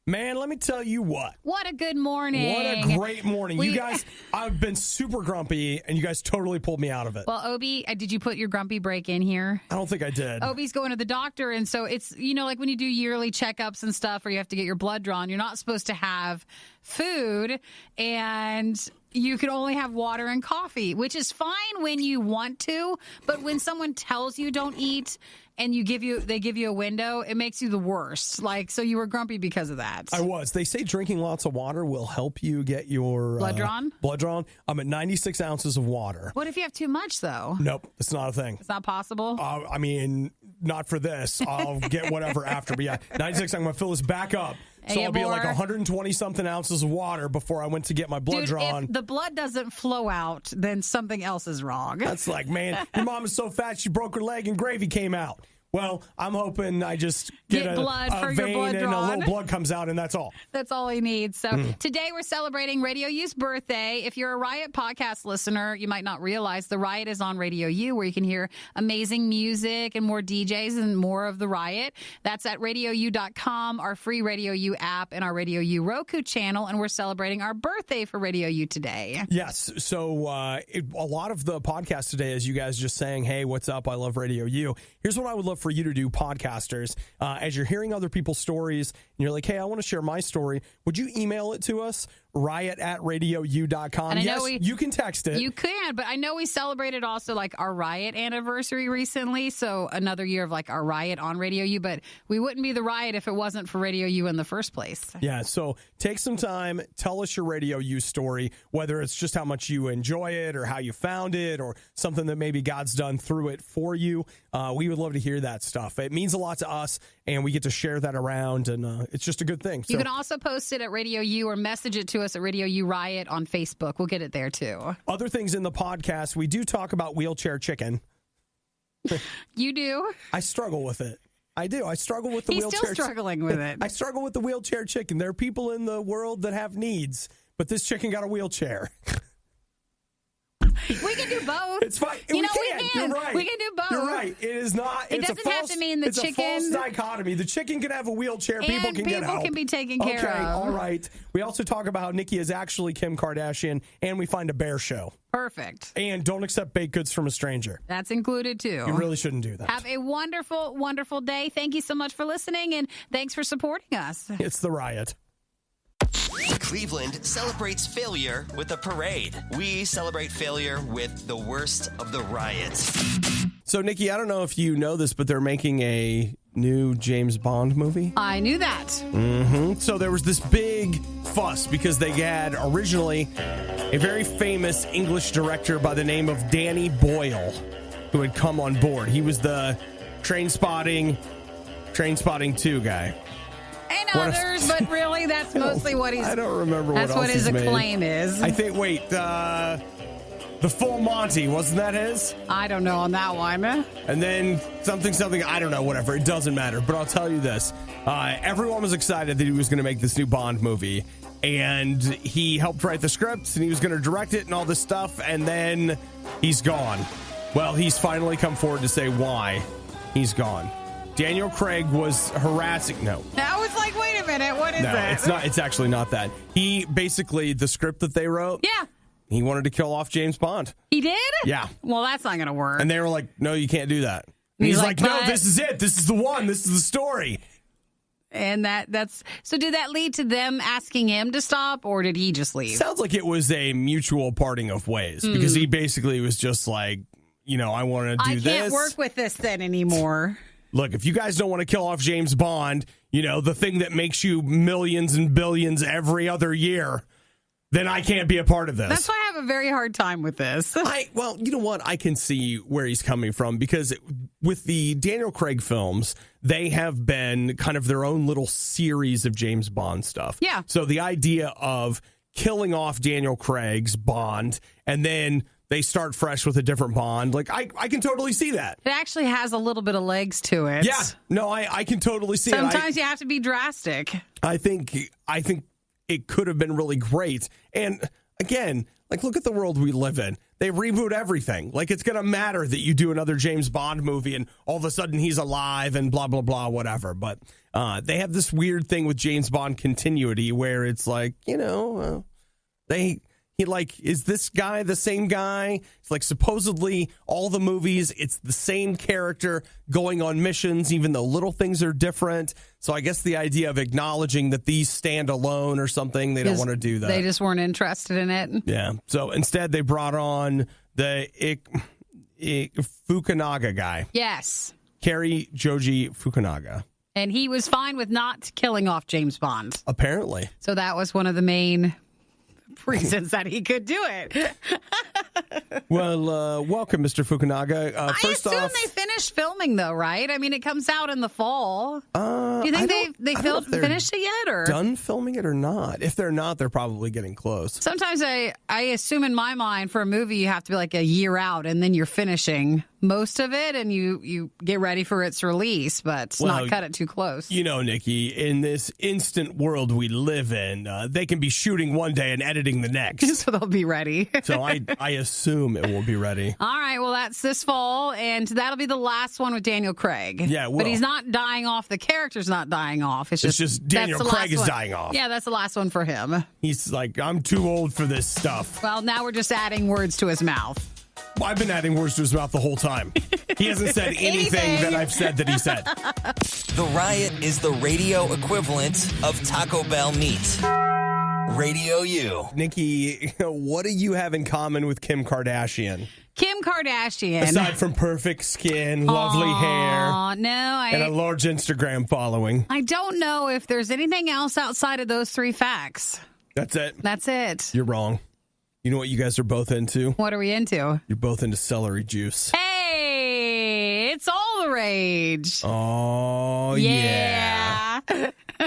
Man, let me tell you what. What a good morning. What a great morning. You guys, I've been super grumpy, and you guys totally pulled me out of it. Well, Obi, did you put your grumpy break in here? I don't think I did. Obi's going to the doctor, and so it's, like when you do yearly checkups and stuff, or you have to get your blood drawn, you're not supposed to have food, and you can only have water and coffee, which is fine when you want to, but when someone tells you don't eat and they give you a window, it makes you the worst. So you were grumpy because of that. I was. They say drinking lots of water will help you get your blood drawn. I'm at 96 ounces of water. What if you have too much, though? Nope, it's not a thing. It's not possible? I mean, not for this. I'll get whatever after. But yeah, 96, I'm going to fill this back up. So I'll be at like 120-something ounces of water before I went to get my blood drawn. If the blood doesn't flow out, then something else is wrong. That's like, man, your mom is so fat she broke her leg and gravy came out. Well, I'm hoping I just get blood a for vein your blood and drawn. a little blood comes out, and that's all. That's all he needs. So today we're celebrating Radio U's birthday. If you're a Riot podcast listener, you might not realize the Riot is on Radio U, where you can hear amazing music and more DJs and more of the Riot. That's at RadioU.com, our free Radio U app, and our Radio U Roku channel, and we're celebrating our birthday for Radio U today. Yes. So a lot of the podcast today is you guys just saying, hey, what's up? I love Radio U. Here's what I would love for you to do, podcasters. As you're hearing other people's stories, and you're like, hey, I want to share my story, would you email it to us? riot@radiou.com. Yes, you can text it. You can, but I know we celebrated also our Riot anniversary recently, so another year of our Riot on Radio U, but we wouldn't be the Riot if it wasn't for Radio U in the first place. Yeah, so take some time, tell us your Radio U story, whether it's just how much you enjoy it or how you found it or something that maybe God's done through it for you. We would love to hear that stuff. It means a lot to us, and we get to share that around, and it's just a good thing. So, you can also post it at Radio U or message it to us at Radio U Riot on Facebook. We'll get it there, too. Other things in the podcast, we do talk about wheelchair chicken. You do? I struggle with it. I do. I struggle with the He's wheelchair. He's still struggling with it. I struggle with the wheelchair chicken. There are people in the world that have needs, but this chicken got a wheelchair. We can do both. It's fine. We can. You're right. We can do both. You're right. It is not. It doesn't have to mean the chicken. It's a false dichotomy. The chicken can have a wheelchair. People can get help. People can be taken care of. Okay, all right. We also talk about how Nikki is actually Kim Kardashian, and we find a bear show. Perfect. And don't accept baked goods from a stranger. That's included, too. You really shouldn't do that. Have a wonderful, wonderful day. Thank you so much for listening, and thanks for supporting us. It's the Riot. Cleveland celebrates failure with a parade. We celebrate failure with the worst of the riots. So, Nikki, I don't know if you know this, but they're making a new James Bond movie. I knew that. So there was this big fuss because they had originally a very famous English director by the name of Danny Boyle who had come on board. He was the Trainspotting 2 guy. And others, but really, that's mostly what he's... I don't remember what else That's what his acclaim is. I think, the Full Monty, wasn't that his? I don't know on that one. And then something, I don't know, whatever. It doesn't matter. But I'll tell you this. Everyone was excited that he was going to make this new Bond movie. And he helped write the script, and he was going to direct it and all this stuff. And then he's gone. Well, he's finally come forward to say why he's gone. Daniel Craig was harassing. No. I was like, wait a minute. What is that? No, it's not. It's actually not that. He basically, the script that they wrote. Yeah. He wanted to kill off James Bond. He did? Yeah. Well, that's not going to work. And they were like, no, you can't do that. And he's like, no, this is it. This is the one. This is the story. And that's so did that lead to them asking him to stop, or did he just leave? Sounds like it was a mutual parting of ways because he basically was just like, I want to do this. I can't work with this then anymore. Look, if you guys don't want to kill off James Bond, the thing that makes you millions and billions every other year, then I can't be a part of this. That's why I have a very hard time with this. Well, you know what? I can see where he's coming from because with the Daniel Craig films, they have been kind of their own little series of James Bond stuff. Yeah. So the idea of killing off Daniel Craig's Bond and then they start fresh with a different Bond. I can totally see that. It actually has a little bit of legs to it. Yeah. No, I can totally see it. Sometimes you have to be drastic. I think it could have been really great. And again, Like, look at the world we live in. They reboot everything. Like, it's going to matter that you do another James Bond movie and all of a sudden he's alive and blah, blah, blah, whatever. But they have this weird thing with James Bond continuity where it's like, is this guy the same guy? It's like supposedly all the movies, it's the same character going on missions, even though little things are different. So I guess the idea of acknowledging that these stand alone or something, they don't want to do that. They just weren't interested in it. Yeah. So instead they brought on the Fukunaga guy. Yes. Cary Joji Fukunaga. And he was fine with not killing off James Bond. Apparently. So that was one of the main reasons that he could do it. Well, welcome, Mr. Fukunaga. I assume they finished filming, though, right? I mean, it comes out in the fall. Do you think they finished it yet, or done filming it or not? If they're not, they're probably getting close. Sometimes I assume in my mind for a movie you have to be like a year out, and then you're finishing most of it, and you get ready for its release, but not cut it too close. Nikki, in this instant world we live in, they can be shooting one day and editing the next. So they'll be ready. So I assume it will be ready. All right, well, that's this fall, and that'll be the last one with Daniel Craig. Yeah, it will. But he's not dying off. The character's not dying off. It's just Daniel Craig is dying off. Yeah, that's the last one for him. He's like, I'm too old for this stuff. Well, now we're just adding words to his mouth. Well, I've been adding words to his mouth the whole time. He hasn't said anything that I've said that he said. The Riot is the radio equivalent of Taco Bell meat. RadioU. Nikki, what do you have in common with Kim Kardashian? Kim Kardashian. Aside from perfect skin, lovely hair, and a large Instagram following. I don't know if there's anything else outside of those three facts. That's it. That's it. You're wrong. You know what you guys are both into? What are we into? You're both into celery juice. Hey, it's all the rage. Oh, yeah.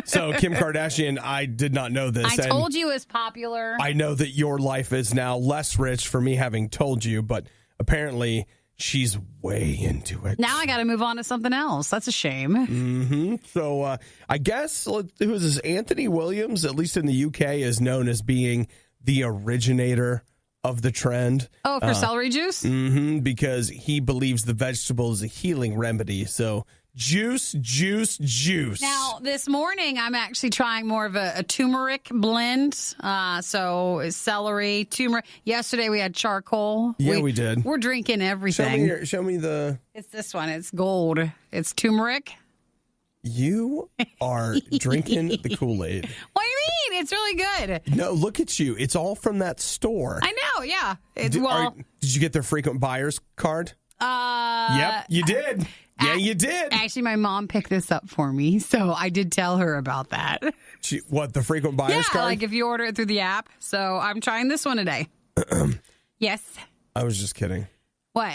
So, Kim Kardashian, I did not know this. I told you it was popular. I know that your life is now less rich for me having told you, but apparently she's way into it. Now I got to move on to something else. That's a shame. Mm-hmm. So, I guess, who is this? Anthony Williams, at least in the UK, is known as being the originator of the trend. Oh, for celery juice? Mm-hmm, because he believes the vegetable is a healing remedy. So juice. Now, this morning, I'm actually trying more of a turmeric blend. So celery, turmeric. Yesterday, we had charcoal. Yeah, we did. We're drinking everything. Show me the... It's this one. It's gold. It's turmeric. You are drinking the Kool-Aid. What do you mean? It's really good. No, look at you. It's all from that store. I know, yeah. Did you get their frequent buyers card? Yep, you did. Yeah, you did. Actually, my mom picked this up for me, so I did tell her about that. The frequent buyers card? Yeah, like if you order it through the app. So I'm trying this one today. Yes. I was just kidding. What?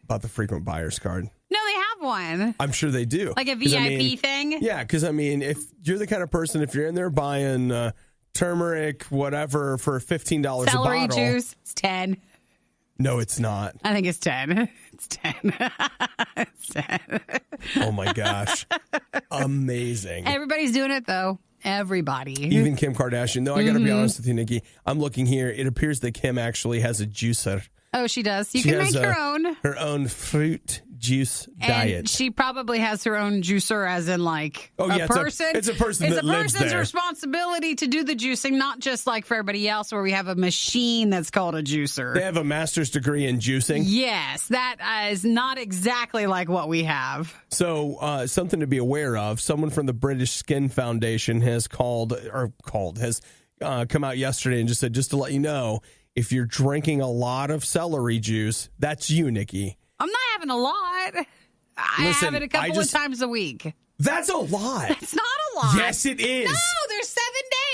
About the frequent buyers card. No, they have one. I'm sure they do. Like a VIP thing? Yeah, because, if you're the kind of person, if you're in there buying turmeric, whatever, for $15 a bottle. Celery juice, it's 10. No, it's not. I think it's 10. It's 10. It's 10. Oh, my gosh. Amazing. Everybody's doing it, though. Everybody. Even Kim Kardashian. No, I got to be honest with you, Nikki. I'm looking here. It appears that Kim actually has a juicer. Oh, she does. You can make your own. Her own fruit juice and diet. She probably has her own juicer, as in like a person. It's a person that lives there. It's a person's responsibility to do the juicing, not just like for everybody else where we have a machine that's called a juicer. They have a master's degree in juicing? Yes, that is not exactly like what we have. So something to be aware of. Someone from the British Skin Foundation has come out yesterday and just said, just to let you know, if you're drinking a lot of celery juice, that's you, Nikki. I'm not having a lot. I have it a couple of times a week. That's a lot. That's not a lot. Yes, it is. No, there's 7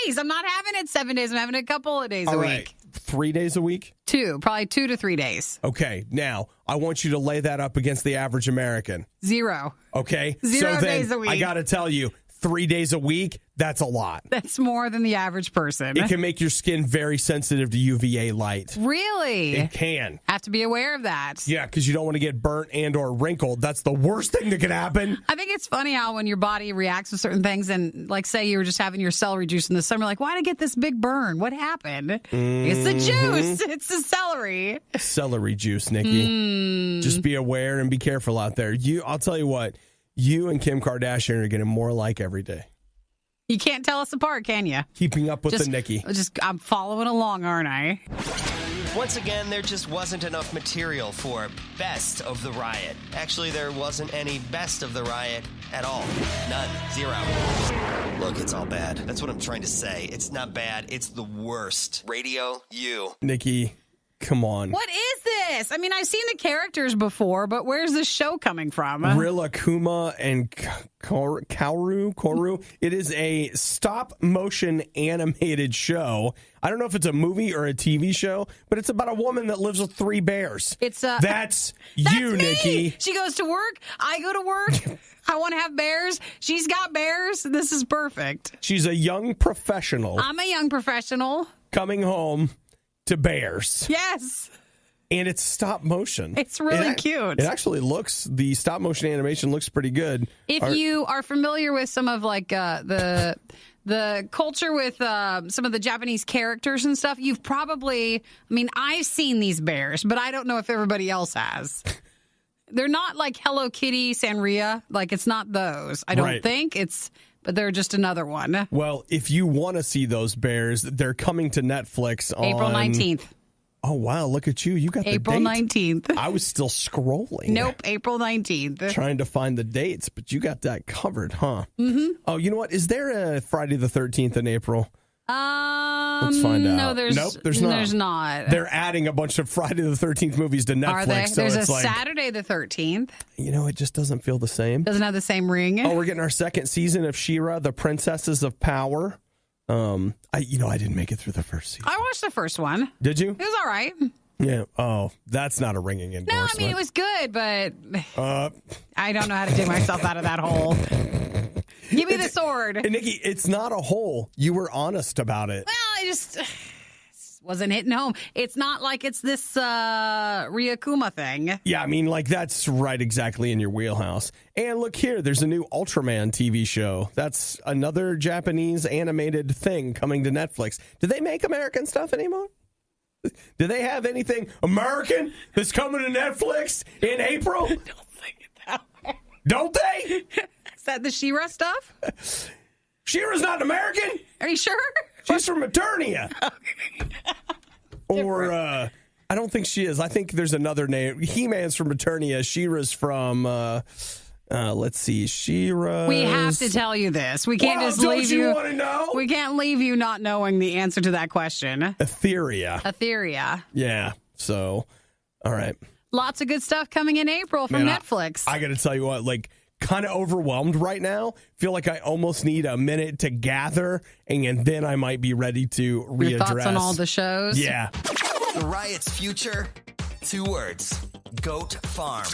days. I'm not having it 7 days. I'm having it a couple of days a week. 3 days a week? Probably 2 to 3 days. Okay, now, I want you to lay that up against the average American. 0. Okay? Zero days a week. I got to tell you, 3 days a week, that's a lot. That's more than the average person. It can make your skin very sensitive to UVA light. Really? It can. Have to be aware of that. Yeah, because you don't want to get burnt and or wrinkled. That's the worst thing that could happen. I think it's funny how when your body reacts to certain things, and like say you were just having your celery juice in the summer, like, why did I get this big burn? What happened? It's the juice. It's the celery. Celery juice, Nikki. Just be aware and be careful out there. I'll tell you what, you and Kim Kardashian are getting more alike every day. You can't tell us apart, can you? Keeping up with the Nikki. I'm following along, aren't I? Once again, there just wasn't enough material for Best of the Riot. Actually, there wasn't any Best of the Riot at all. None. Zero. Look, it's all bad. That's what I'm trying to say. It's not bad. It's the worst. RadioU. Nikki, come on. What is this? I mean, I've seen the characters before, but where's this show coming from? Rilla Kuma and Koru. It is a stop-motion animated show. I don't know if it's a movie or a TV show, but it's about a woman that lives with 3 bears. That's you, me. Nikki. She goes to work. I go to work. I want to have bears. She's got bears. This is perfect. She's a young professional. I'm a young professional. Coming home to bears. Yes. And it's stop motion. It's really cute. It actually the stop motion animation looks pretty good. If you are familiar with some of like the culture with some of the Japanese characters and stuff, you've probably, I've seen these bears, but I don't know if everybody else has. They're not like Hello Kitty, Sanria. Like, it's not those. I don't think but they're just another one. Well, if you want to see those bears, they're coming to Netflix on April 19th. Oh, wow. Look at you. You got April the date. 19th. I was still scrolling. Nope, April 19th. Trying to find the dates, but you got that covered, huh? Mm-hmm. Oh, you know what? Is there a Friday the 13th in April? Let's find out. No, there's not. There's not. They're adding a bunch of Friday the 13th movies to Netflix. Are they? So there's it's a like, Saturday the 13th. You know, it just doesn't feel the same. Doesn't have the same ring. Oh, we're getting our second season of She-Ra, The Princesses of Power. I didn't make it through the first season. I watched the first one. Did you? It was all right. Yeah. Oh, that's not a ringing endorsement. No, it was good, but I don't know how to dig myself out of that hole. Give me the sword. And Nikki, it's not a hole. You were honest about it. Well, I just wasn't hitting home. It's not like it's this Ryokuma thing. Yeah, that's right exactly in your wheelhouse. And look here, there's a new Ultraman TV show. That's another Japanese animated thing coming to Netflix. Do they make American stuff anymore? Do they have anything American that's coming to Netflix in April? Don't think it that way. Don't they? Is that the She-Ra stuff? She-Ra's not American. Are you sure? She's from Eternia. Or, I don't think she is. I think there's another name. He-Man's from Eternia. She-Ra's from, let's see. She-Ra's... We have to tell you this. We can't just leave you... Don't you want to know? We can't leave you not knowing the answer to that question. Etheria. Yeah. So, all right. Lots of good stuff coming in April from Netflix. I got to tell you what, kind of overwhelmed right now. Feel like I almost need a minute to gather, and then I might be ready to readdress. Your thoughts on all the shows? Yeah. The Riot's future? 2 words. Goat Farm.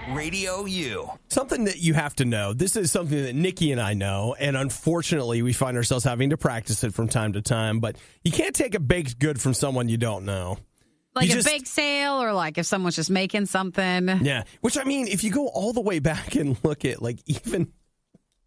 RadioU. Something that you have to know. This is something that Nikki and I know, and unfortunately, we find ourselves having to practice it from time to time, but you can't take a baked good from someone you don't know. Like a bake sale, or like if someone's just making something. Yeah. Which, if you go all the way back and look at,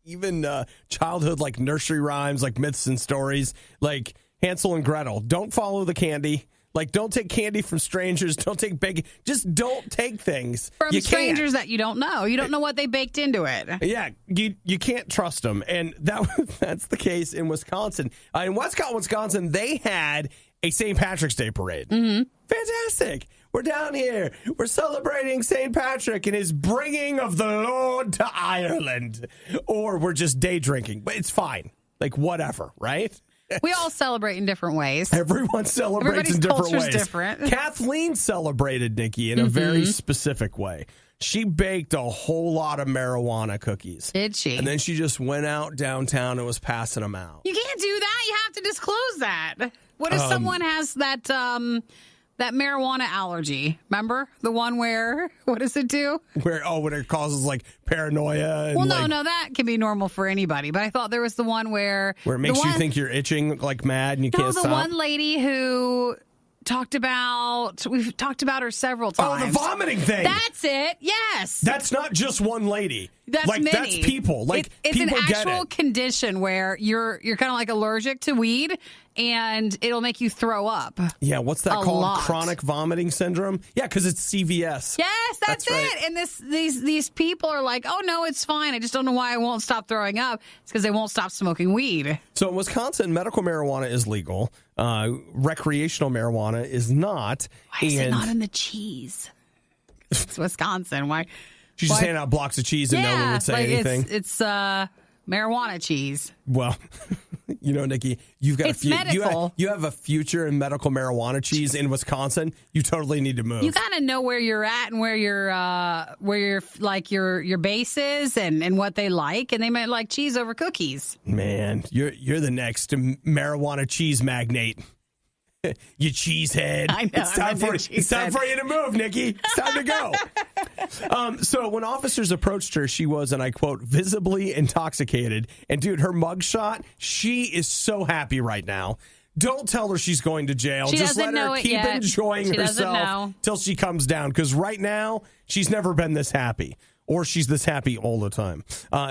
even childhood, nursery rhymes, myths and stories, like Hansel and Gretel, don't follow the candy. Don't take candy from strangers. Don't take bacon. Just don't take things from strangers that you don't know. You don't know what they baked into it. Yeah, you can't trust them. And that's the case in Wisconsin. In Westcott, Wisconsin, they had a St. Patrick's Day parade. Mm-hmm. Fantastic. We're down here. We're celebrating St. Patrick and his bringing of the Lord to Ireland. Or we're just day drinking. But it's fine. Whatever, right? We all celebrate in different ways. Everyone celebrates in different ways. Different. Kathleen celebrated, Nikki, in a very specific way. She baked a whole lot of marijuana cookies. Did she? And then she just went out downtown and was passing them out. You can't do that. You have to disclose that. What if someone has that That marijuana allergy. Remember? The one where, what does it do? When it causes like paranoia. And, Well, no, that can be normal for anybody. But I thought there was the one where it makes you think you're itching like mad and you can't stop. No, the one lady who we've talked about her several times. Oh, the vomiting thing. That's it. Yes. That's not just one lady. That's like many. That's people. Like it's people an get actual it. condition where you're kind of like allergic to weed, and it'll make you throw up. Yeah, what's that called? Lot. Chronic vomiting syndrome. Yeah, because it's CVS. Yes, that's it. Right. And these people are like, oh no, it's fine. I just don't know why I won't stop throwing up. It's because they won't stop smoking weed. So in Wisconsin, medical marijuana is legal. Recreational marijuana is not. Why is it not in the cheese? It's Wisconsin. Why? She's just handing out blocks of cheese and no one would say anything. It's marijuana cheese. Well, Nikki, you've got It's medical. You have a future in medical marijuana cheese in Wisconsin. You totally need to move. You gotta know where you're at and where your like your base is and what they like, and they might like cheese over cookies. Man, you're the next marijuana cheese magnate. You cheesehead. I know. It's time for you to move, Nikki. It's time to go. So when officers approached her, she was, and I quote, visibly intoxicated. And dude, her mugshot, she is so happy right now. Don't tell her she's going to jail. She Just doesn't let know her it keep yet. enjoying She doesn't herself know. till she comes down. Because right now, she's never been this happy. Or she's this happy all the time.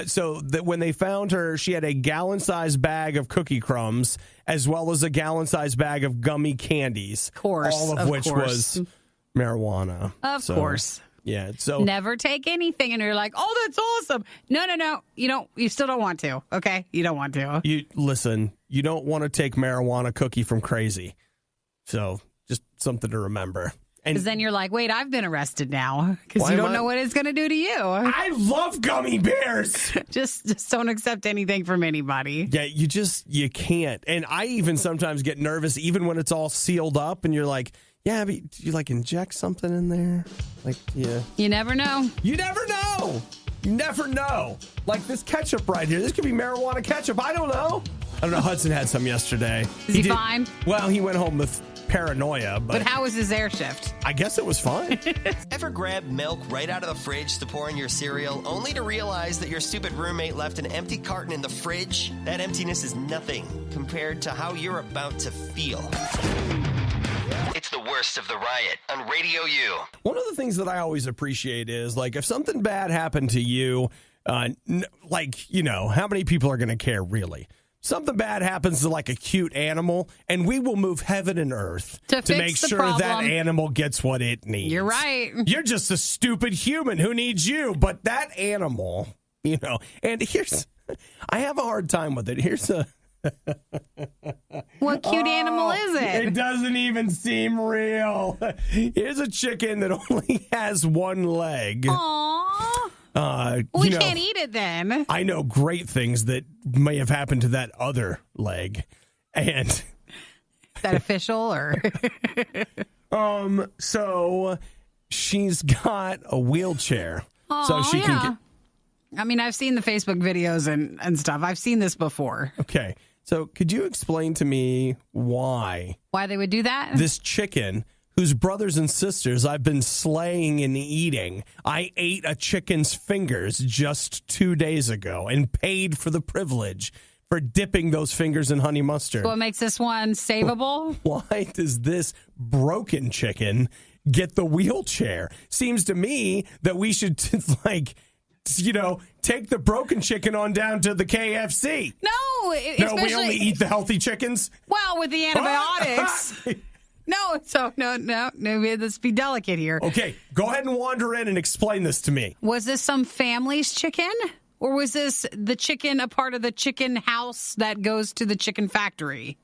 So that when they found her, she had a gallon-sized bag of cookie crumbs, as well as a gallon-sized bag of gummy candies. Of course, all of which was marijuana. Of course. Yeah. So never take anything, and you're like, oh, that's awesome. No. You still don't want to. Okay, you don't want to. You listen. You don't want to take marijuana cookie from crazy. So just something to remember. Because then you're like, wait, I've been arrested now. Because you don't know what it's going to do to you. I love gummy bears. just don't accept anything from anybody. Yeah, you can't. And I even sometimes get nervous, even when it's all sealed up, and you're like, yeah, but do you like inject something in there? Like, yeah. You never know. You never know. You never know. Like this ketchup right here. This could be marijuana ketchup. I don't know. Hudson had some yesterday. Is he fine? Well, he went home with paranoia, but how was his air shift? I guess it was fine. Ever grab milk right out of the fridge to pour in your cereal, only to realize that your stupid roommate left an empty carton in the fridge? That emptiness is nothing compared to how you're about to feel. It's the worst of the riot on RadioU. One of the things that I always appreciate is, like, if something bad happened to you, how many people are going to care, really? Something bad happens to like a cute animal, and we will move heaven and earth to make sure that animal gets what it needs. You're right. You're just a stupid human who needs you, but that animal, and I have a hard time with it. What cute animal is it? It doesn't even seem real. Here's a chicken that only has one leg. Aww. We can't eat it then. I know great things that may have happened to that other leg. And is that official or? So she's got a wheelchair. Oh, so she can get. I mean, I've seen the Facebook videos and stuff. I've seen this before. Okay. So could you explain to me why they would do that? This chicken, whose brothers and sisters I've been slaying and eating. I ate a chicken's fingers just 2 days ago and paid for the privilege for dipping those fingers in honey mustard. What makes this one savable? Why does this broken chicken get the wheelchair? Seems to me that we should, take the broken chicken on down to the KFC. No, we only eat the healthy chickens? Well, with the antibiotics. No, let's be delicate here. Okay, go ahead and wander in and explain this to me. Was this some family's chicken? Or was this the chicken a part of the chicken house that goes to the chicken factory?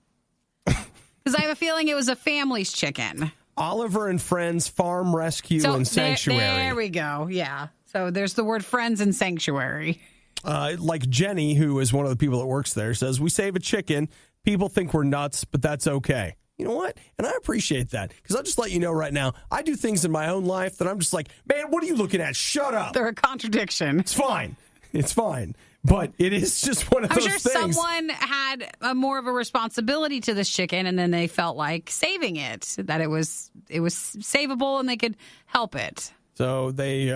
Because I have a feeling it was a family's chicken. Oliver and Friends Farm Rescue and Sanctuary. There we go, yeah. So there's the word friends and sanctuary. Like Jenny, who is one of the people that works there, says, we save a chicken. People think we're nuts, but that's okay. You know what? And I appreciate that, because I'll just let you know right now, I do things in my own life that I'm just like, man, what are you looking at? Shut up. They're a contradiction. It's fine. It's fine. But it is just one of I'm those sure things. someone had more of a responsibility to this chicken, and then they felt like saving it, that it was savable and they could help it. So they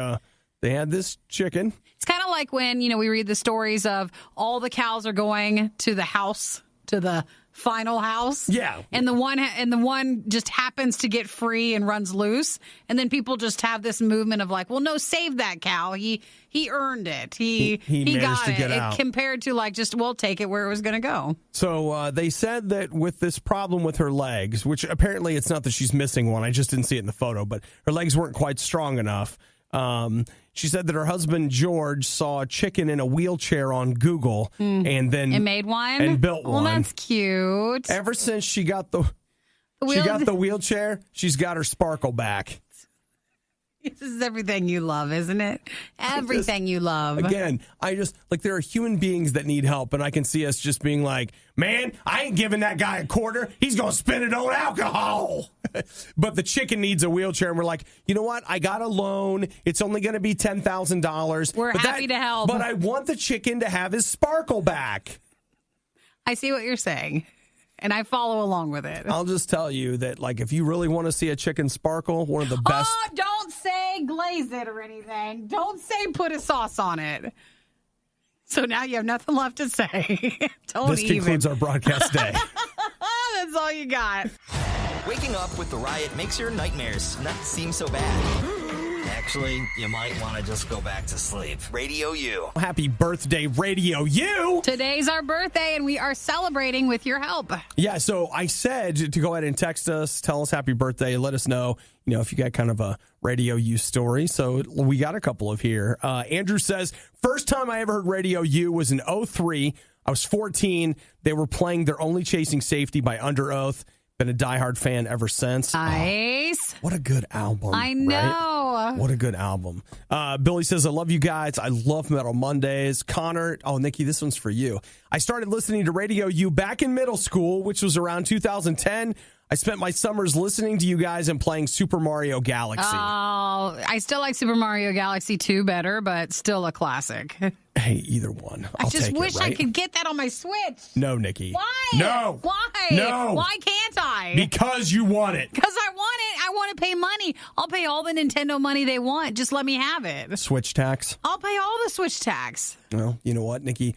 had this chicken. It's kind of like when, we read the stories of all the cows are going to the house, to the final house. Yeah. And the one just happens to get free and runs loose. And then people just have this movement of like, well, no, save that cow. He earned it. He managed got to it. get out. Compared to like, just, we'll take it where it was going to go. So they said that with this problem with her legs, which apparently it's not that she's missing one. I just didn't see it in the photo, but her legs weren't quite strong enough. She said that her husband, George, saw a chicken in a wheelchair on Google and then made one and built one. Well, that's cute. Ever since she got the wheelchair, she's got her sparkle back. This is everything you love, isn't it? Everything you love. Again, there are human beings that need help, and I can see us just being like, man, I ain't giving that guy a quarter. He's going to spend it on alcohol. But the chicken needs a wheelchair, and we're like, you know what? I got a loan. It's only going to be $10,000. We're happy to help. But I want the chicken to have his sparkle back. I see what you're saying, and I follow along with it. I'll just tell you that, if you really want to see a chicken sparkle, one of the best. Oh, don't say glaze it or anything. Don't say put a sauce on it. So now you have nothing left to say. This concludes our broadcast day. That's all you got. Waking up with the Riot makes your nightmares not seem so bad. Actually, you might want to just go back to sleep. Radio U. Happy birthday, Radio U. Today's our birthday, and we are celebrating with your help. Yeah, so I said to go ahead and text us, tell us happy birthday, let us know, if you got kind of a Radio U story. So we got a couple of here. Andrew says, first time I ever heard Radio U was in 2003. I was 14. They were playing They're Only Chasing Safety by Under Oath. Been a diehard fan ever since. Nice. Oh, what a good album. I know. Right? What a good album. Billy says, I love you guys. I love Metal Mondays. Connor, Nikki, this one's for you. I started listening to Radio U back in middle school, which was around 2010. I spent my summers listening to you guys and playing Super Mario Galaxy. Oh, I still like Super Mario Galaxy 2 better, but still a classic. Hey, either one. I just wish I could get that on my Switch. No, Nikki. Why? No. Why? No. Why can't I? Because you want it. Because I want it. I want to pay money. I'll pay all the Nintendo money they want. Just let me have it. Switch tax. I'll pay all the Switch tax. Well, you know what, Nikki?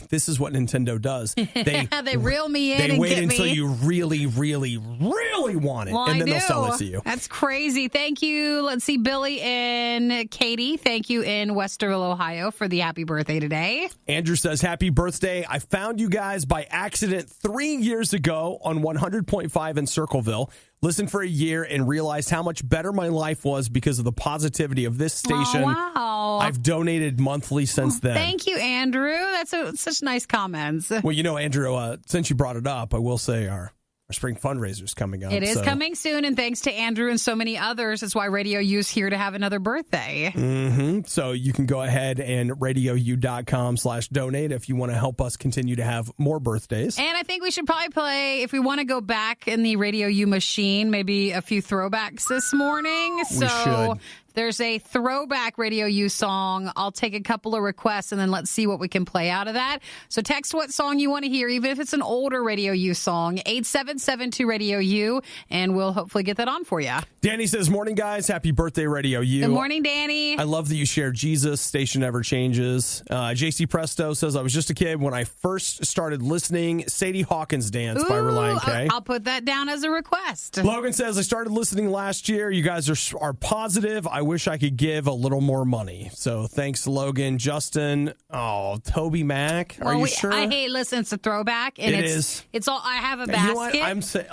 This is what Nintendo does. They reel me in and get me. They wait until you really, really, really want it, and then they'll sell it to you. That's crazy. Thank you. Let's see, Billy and Katie. Thank you in Westerville, Ohio, for the happy birthday today. Andrew says, happy birthday. I found you guys by accident 3 years ago on 100.5 in Circleville. Listened for a year and realized how much better my life was because of the positivity of this station. Oh, wow. I've donated monthly since then. Thank you, Andrew. That's such nice comments. Well, Andrew, since you brought it up, I will say our spring fundraiser is coming up. It is coming soon, and thanks to Andrew and so many others, that's why Radio U's here to have another birthday. Mm-hmm. So you can go ahead and radiou.com/donate if you want to help us continue to have more birthdays. And I think we should probably play, if we want to go back in the Radio U machine, maybe a few throwbacks this morning. We should. There's a throwback Radio U song. I'll take a couple of requests and then let's see what we can play out of that. So text what song you want to hear, even if it's an older Radio U song, 877-2-RADIO-U, and we'll hopefully get that on for you. Danny says, morning, guys. Happy birthday, Radio U. Good morning, Danny. I love that you share Jesus. Station never changes. JC Presto says, I was just a kid when I first started listening. Sadie Hawkins Dance by Reliant K. I'll put that down as a request. Logan says, I started listening last year. You guys are positive. I wish I could give a little more money. So thanks, Logan. Justin. Oh, Toby Mac. Are you sure? Hey, listen, it's a throwback. And it's all, I have a basket. You know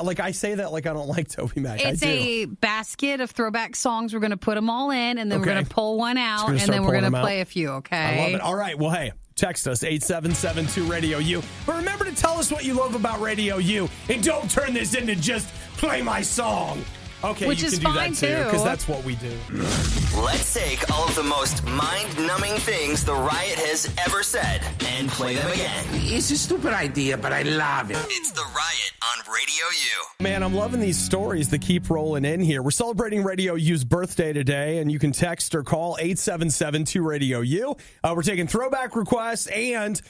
what? I say that like I don't like Toby Mac. It's a basket of throwback songs. We're going to put them all in, and then we're going to pull one out, and then we're going to play a few, okay? I love it. All right. Well, hey, text us, 877-2-RADIO-U. But remember to tell us what you love about Radio U, and don't turn this into just play my song. Okay, which you is can do fine that too, too. because that's what we do. Let's take all of the most mind-numbing things the Riot has ever said and play them again. It's a stupid idea, but I love it. It's the Riot on Radio U. Man, I'm loving these stories that keep rolling in here. We're celebrating Radio U's birthday today, and you can text or call 877-2-RADIO-U. We're taking throwback requests and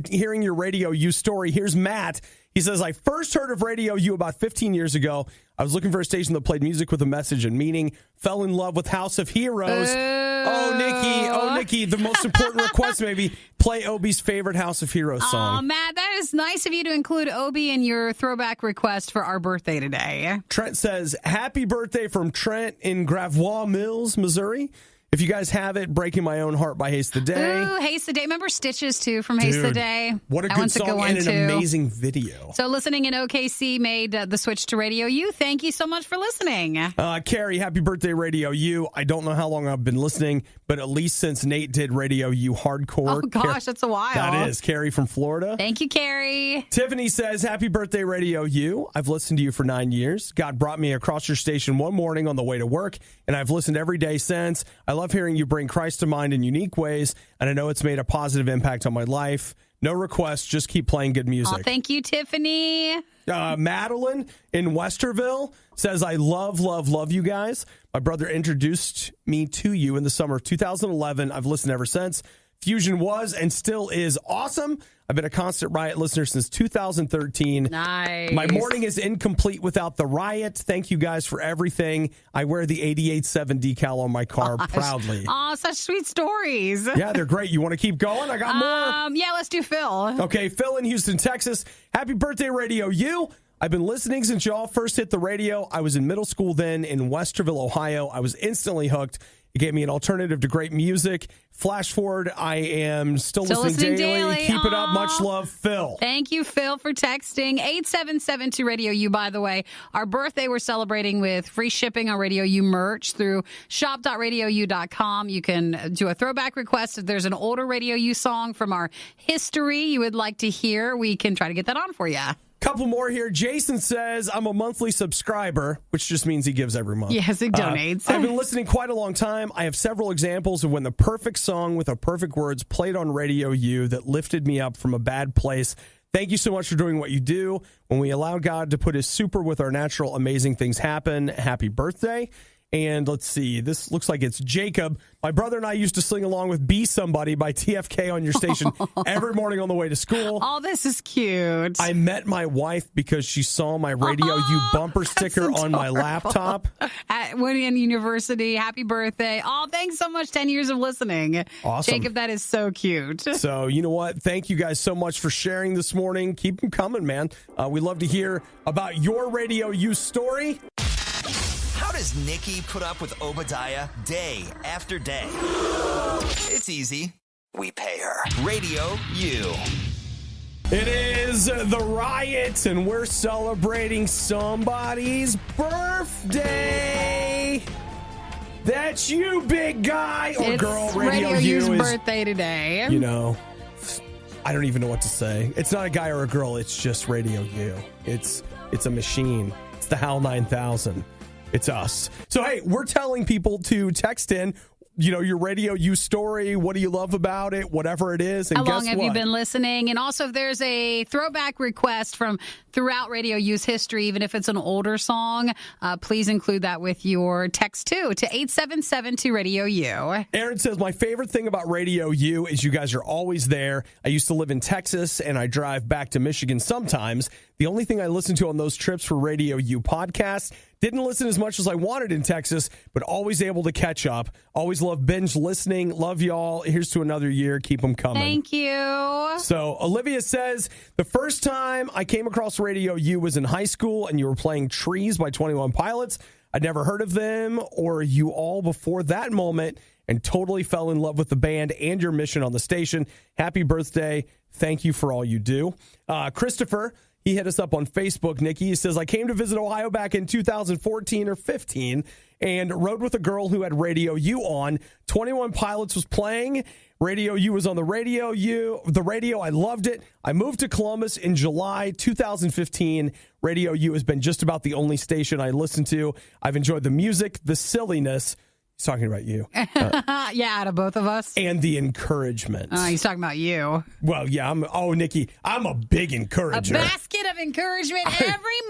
hearing your Radio U story. Here's Matt. He says, I first heard of Radio U about 15 years ago. I was looking for a station that played music with a message and meaning. Fell in love with House of Heroes. Oh, Nikki, the most important request maybe. Play Obi's favorite House of Heroes song. Oh, Matt, that is nice of you to include Obi in your throwback request for our birthday today. Trent says, happy birthday from Trent in Gravois Mills, Missouri. If you guys have it, Breaking My Own Heart by Haste the Day. Ooh, Haste the Day. Remember Stitches, too, from Haste the Day? What a That good one's song one, and an too. amazing video. So listening in OKC made the switch to Radio U. Thank you so much for listening. Carrie, happy birthday, Radio U. I don't know how long I've been listening, but at least since Nate did Radio U Hardcore. Oh, gosh, that's a while. That is. Carrie from Florida. Thank you, Carrie. Tiffany says, happy birthday, Radio U. I've listened to you for 9 years. God brought me across your station one morning on the way to work, and I've listened every day since. I love hearing you bring Christ to mind in unique ways, and I know it's made a positive impact on my life. No requests, just keep playing good music. Oh, thank you, Tiffany. Madeline in Westerville says, I love you guys. My brother introduced me to you in the summer of 2011. I've listened ever since. Fusion was and still is awesome. I've been a constant Riot listener since 2013. Nice. My morning is incomplete without the Riot. Thank you guys for everything. I wear the 88.7 decal on my car proudly. Oh, such sweet stories. Yeah, they're great. You want to keep going? I got more. Yeah, let's do Phil. Okay, Phil in Houston, Texas. Happy birthday, Radio U. I've been listening since y'all first hit the radio. I was in middle school then in Westerville, Ohio. I was instantly hooked. It gave me an alternative to great music. Flash forward, I am still listening daily. Keep it up. Much love, Phil. Thank you, Phil, for texting. 877-2-RADIO-U, by the way. Our birthday we're celebrating with free shipping on Radio U merch through shop.radiou.com. You can do a throwback request. If there's an older Radio U song from our history you would like to hear, we can try to get that on for you. Couple more here. Jason says, I'm a monthly subscriber, which just means he gives every month. Yes, he donates. I've been listening quite a long time. I have several examples of when the perfect song with the perfect words played on Radio U that lifted me up from a bad place. Thank you so much for doing what you do. When we allow God to put his super with our natural, amazing things happen. Happy birthday. And let's see, this looks like it's Jacob. My brother and I used to sing along with Be Somebody by TFK on your station every morning on the way to school. Oh, this is cute. I met my wife because she saw my Radio U bumper sticker on my laptop. At Winnian University. Happy birthday. Oh, thanks so much. 10 years of listening. Awesome. Jacob, that is so cute. So, you know what? Thank you guys so much for sharing this morning. Keep them coming, man. We love to hear about your Radio U story. How does Nikki put up with Obadiah day after day? It's easy. We pay her. Radio U. It is the Riot, and we're celebrating somebody's birthday. That's you, big guy or It's girl. Radio U's is, birthday today. you know, I don't even know what to say. It's not a guy or a girl. It's just Radio U. It's a machine. It's the HAL 9000. It's us. So, hey, we're telling people to text in, you know, your Radio U story. What do you love about it? Whatever it is. And How long guess have what? you been listening? And also, if there's a throwback request from throughout Radio U's history, even if it's an older song, please include that with your text, too, to 877-2-RADIO-U. Aaron says, my favorite thing about Radio U is you guys are always there. I used to live in Texas, and I drive back to Michigan sometimes. The only thing I listen to on those trips were Radio U podcasts. Didn't listen as much as I wanted in Texas, but always able to catch up. Always love binge listening. Love y'all. Here's to another year. Keep them coming. Thank you. So Olivia says, the first time I came across Radio U was in high school, and you were playing Trees by 21 Pilots. I'd never heard of them or you all before that moment, and totally fell in love with the band and your mission on the station. Happy birthday. Thank you for all you do. Christopher, He hit us up on Facebook, Nikki. He says, I came to visit Ohio back in 2014 or 15 and rode with a girl who had Radio U on. 21 Pilots was playing. Radio U was on the radio. I loved it. I moved to Columbus in July 2015. Radio U has been just about the only station I listen to. I've enjoyed the music, the silliness. He's talking about you. Yeah, out of both of us. And the encouragement. He's talking about you. Well, yeah. Nikki, I'm a big encourager. A basket of encouragement every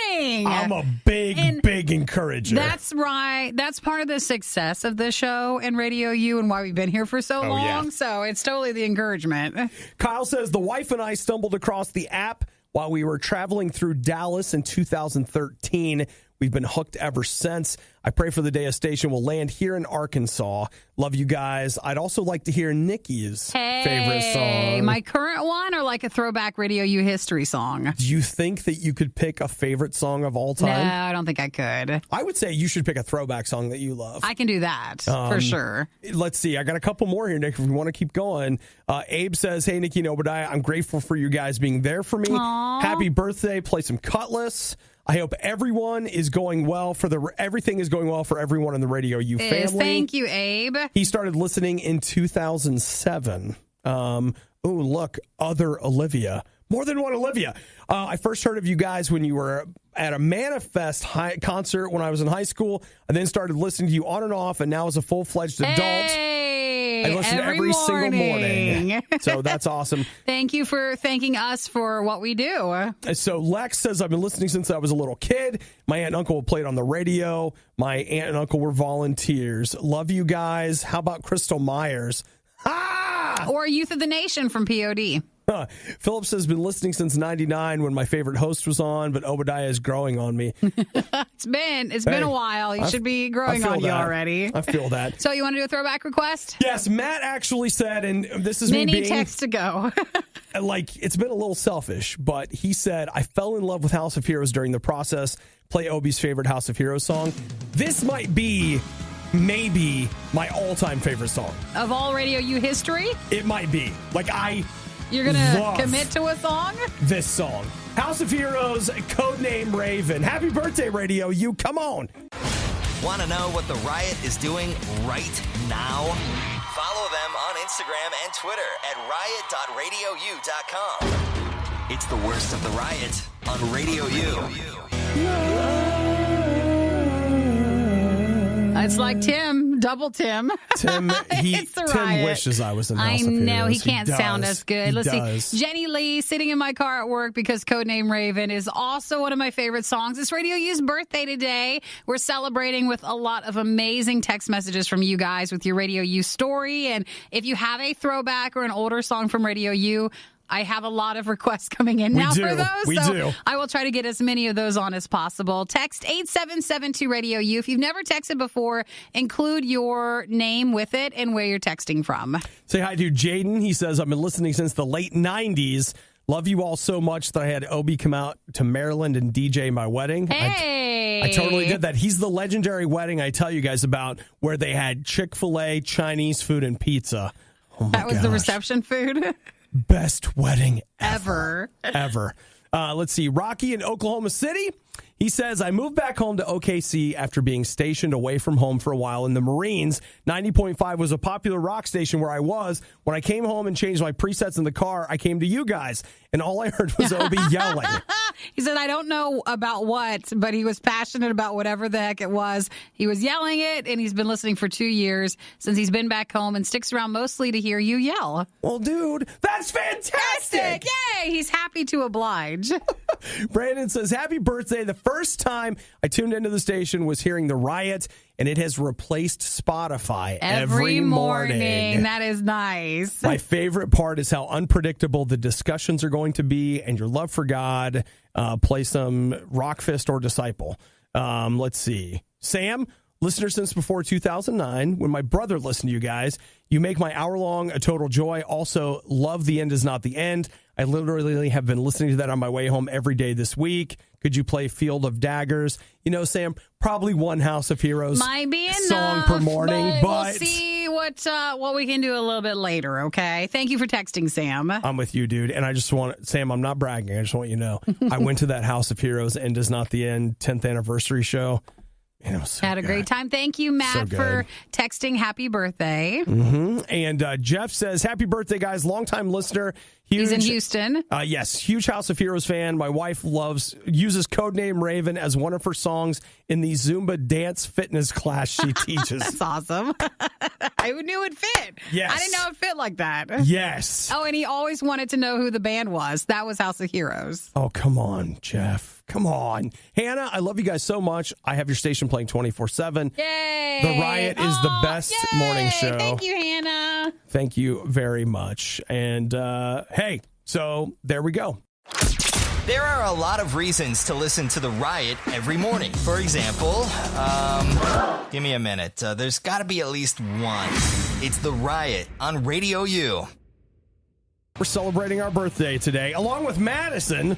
morning. I'm a big encourager. That's right. That's part of the success of the show and Radio U and why we've been here for so long. Yeah. So it's totally the encouragement. Kyle says, the wife and I stumbled across the app while we were traveling through Dallas in 2013. We've been hooked ever since. I pray for the day a station will land here in Arkansas. Love you guys. I'd also like to hear Nikki's favorite song. My current one or like a throwback Radio U history song? Do you think that you could pick a favorite song of all time? No, I don't think I could. I would say you should pick a throwback song that you love. I can do that for sure. Let's see. I got a couple more here, Nick, if we want to keep going. Abe says, hey, Nikki and Obadiah, I'm grateful for you guys being there for me. Aww. Happy birthday. Play some Cutlass. I hope everyone is going well everything is going well for everyone in the Radio U family. Thank you, Abe. He started listening in 2007. Look, other Olivia. More than one Olivia. I first heard of you guys when you were at a Manifest concert when I was in high school. I then started listening to you on and off, and now as a full-fledged adult, I listen every single morning. So that's awesome. Thank you for thanking us for what we do. So Lex says, I've been listening since I was a little kid. My aunt and uncle played on the radio. My aunt and uncle were volunteers. Love you guys. How about Crystal Myers? Or Youth of the Nation from POD. Phillips has been listening since 99 when my favorite host was on, but Obadiah is growing on me. It's been a while. You should be growing on you already. I feel that. So you want to do a throwback request? Yes, Matt actually said, and this is me being... text to go. It's been a little selfish, but he said, I fell in love with House of Heroes during the process. Play Obi's favorite House of Heroes song. This might be... maybe my all-time favorite song. Of all Radio U history? It might be. You're going to commit to a song? This song. House of Heroes, codename Raven. Happy birthday, Radio U. Come on. Want to know what the Riot is doing right now? Follow them on Instagram and Twitter at riot.radiou.com. It's the worst of the Riot on Radio U. It's like Tim, double Tim. Tim wishes I was in House of Heroes. I know, he can't sound as good. Let's see. Jenny Lee, sitting in my car at work because codename Raven is also one of my favorite songs. It's Radio U's birthday today. We're celebrating with a lot of amazing text messages from you guys with your Radio U story. And if you have a throwback or an older song from Radio U, I have a lot of requests coming in now for those. We do. I will try to get as many of those on as possible. Text 8772 Radio U. If you've never texted before, include your name with it and where you're texting from. Say hi to Jaden. He says, I've been listening since the late 90s. Love you all so much that I had Obi come out to Maryland and DJ my wedding. Hey! I totally did that. He's the legendary wedding I tell you guys about where they had Chick-fil-A, Chinese food, and pizza. Oh my That was the reception food? Best wedding ever. Let's see. Rocky in Oklahoma City. He says, I moved back home to OKC after being stationed away from home for a while in the Marines. 90.5 was a popular rock station where I was. When I came home and changed my presets in the car, I came to you guys, and all I heard was Obi yelling. He said, I don't know about what, but he was passionate about whatever the heck it was. He was yelling it, and he's been listening for 2 years since he's been back home and sticks around mostly to hear you yell. Well, dude, that's fantastic. Yay! He's happy to oblige. Brandon says, happy birthday. The first time I tuned into the station was hearing the Riot, and it has replaced Spotify every morning. That is nice. My favorite part is how unpredictable the discussions are going to be and your love for God. Play some Rockfist or Disciple. Let's see. Sam, listener since before 2009, when my brother listened to you guys. You make my hour-long a total joy. Also, love The End Is Not the End. I literally have been listening to that on my way home every day this week. Could you play Field of Daggers? You know, Sam, probably one House of Heroes Might be enough, song per morning. But we'll see what we can do a little bit later, okay? Thank you for texting, Sam. I'm with you, dude. And I just want, Sam, I'm not bragging. I just want you to know. I went to that House of Heroes End Is Not the End 10th anniversary show. And it was so Had a great time. Thank you, Matt, for texting happy birthday. Mm-hmm. And Jeff says, happy birthday, guys. Longtime listener. Huge, he's in Houston. Yes, huge House of Heroes fan. My wife uses Codename Raven as one of her songs in the Zumba dance fitness class she teaches. That's awesome. I knew it fit. Yes. I didn't know it fit like that. Yes. Oh, and he always wanted to know who the band was. That was House of Heroes. Oh, come on, Jeff. Come on. Hannah, I love you guys so much. I have your station playing 24/7. Yay. The Riot is the best morning show. Thank you, Hannah. Thank you very much. And hey, so there we go. There are a lot of reasons to listen to The Riot every morning. For example, give me a minute. There's got to be at least one. It's The Riot on RadioU. We're celebrating our birthday today, along with Madison.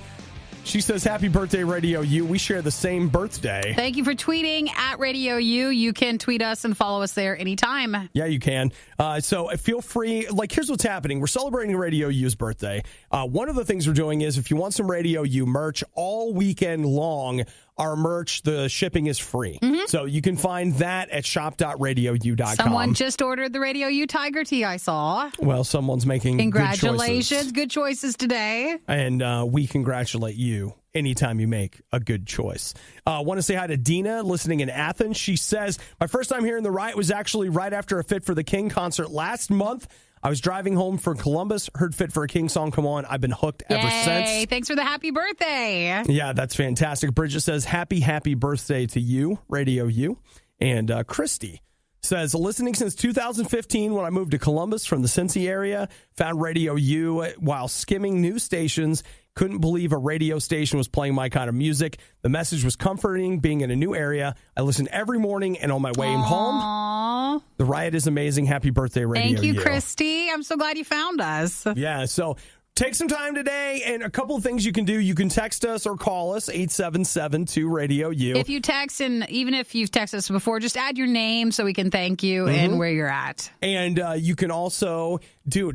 She says, happy birthday, RadioU. We share the same birthday. Thank you for tweeting at RadioU. You can tweet us and follow us there anytime. Yeah, you can. So feel free. Like, here's what's happening. We're celebrating RadioU's birthday. One of the things we're doing is if you want some RadioU merch all weekend long, our merch, the shipping is free. Mm-hmm. So you can find that at shop.radiou.com. Someone just ordered the RadioU Tiger Tea, I saw. Well, someone's making Congratulations. Good choices today. And we congratulate you anytime you make a good choice. I want to say hi to Dina, listening in Athens. She says, my first time hearing The Riot was actually right after a Fit for the King concert last month. I was driving home from Columbus, heard Fit for a King song come on. I've been hooked ever since. Thanks for the happy birthday. Yeah, that's fantastic. Bridget says, happy birthday to you, RadioU. And Christy says, listening since 2015 when I moved to Columbus from the Cincy area, found RadioU while skimming news stations. Couldn't believe a radio station was playing my kind of music. The message was comforting being in a new area. I listen every morning and on my way home. The Riot is amazing. Happy birthday, RadioU. Thank you, Christy. I'm so glad you found us. Yeah, so take some time today, and a couple of things you can do. You can text us or call us, 877-2-RADIO-U. If you text, and even if you've texted us before, just add your name so we can thank you and where you're at. And you can also,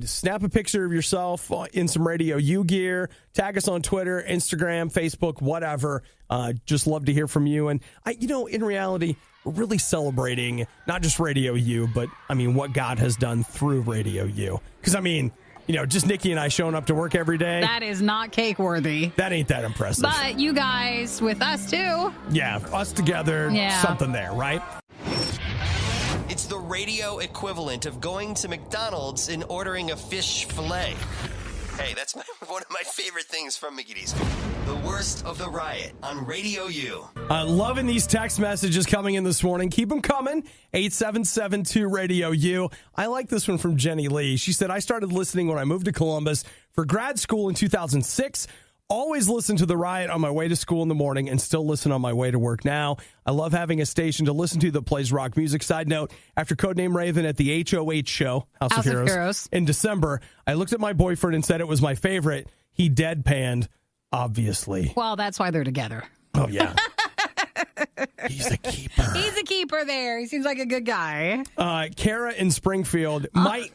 snap a picture of yourself in some RadioU gear. Tag us on Twitter, Instagram, Facebook, whatever. Just love to hear from you. And, in reality, we're really celebrating not just RadioU, but, what God has done through RadioU. Because, just Nikki and I showing up to work every day. That is not cake worthy. That ain't that impressive. But you guys with us, too. Yeah, us together, something there, right? It's the radio equivalent of going to McDonald's and ordering a fish fillet. Hey, that's one of my favorite things from Mickey D's. The worst of the Riot on RadioU. Loving these text messages coming in this morning. Keep them coming. 877-2-RADIO-U. I like this one from Jenny Lee. She said, I started listening when I moved to Columbus for grad school in 2006. Always listen to The Riot on my way to school in the morning and still listen on my way to work now. I love having a station to listen to that plays rock music. Side note, after Codename Raven at the HOH show, House of Heroes, in December, I looked at my boyfriend and said it was my favorite. He deadpanned, obviously. Well, that's why they're together. Oh, yeah. He's a keeper. He's a keeper there. He seems like a good guy. Kara in Springfield might...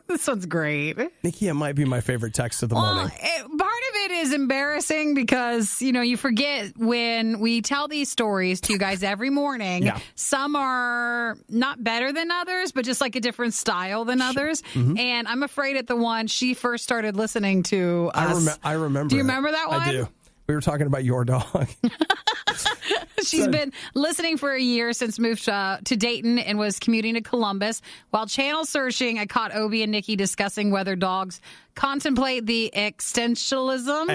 This one's great. Nikki, it might be my favorite text of the morning. Part of it is embarrassing because, you forget when we tell these stories to you guys every morning. Yeah. Some are not better than others, but just like a different style than others. Mm-hmm. And I'm afraid at the one she first started listening to us. I remember. Do you remember that one? I do. We were talking about your dog. She's been listening for a year since moved to Dayton and was commuting to Columbus. While channel searching, I caught Obi and Nikki discussing whether dogs contemplate the existentialism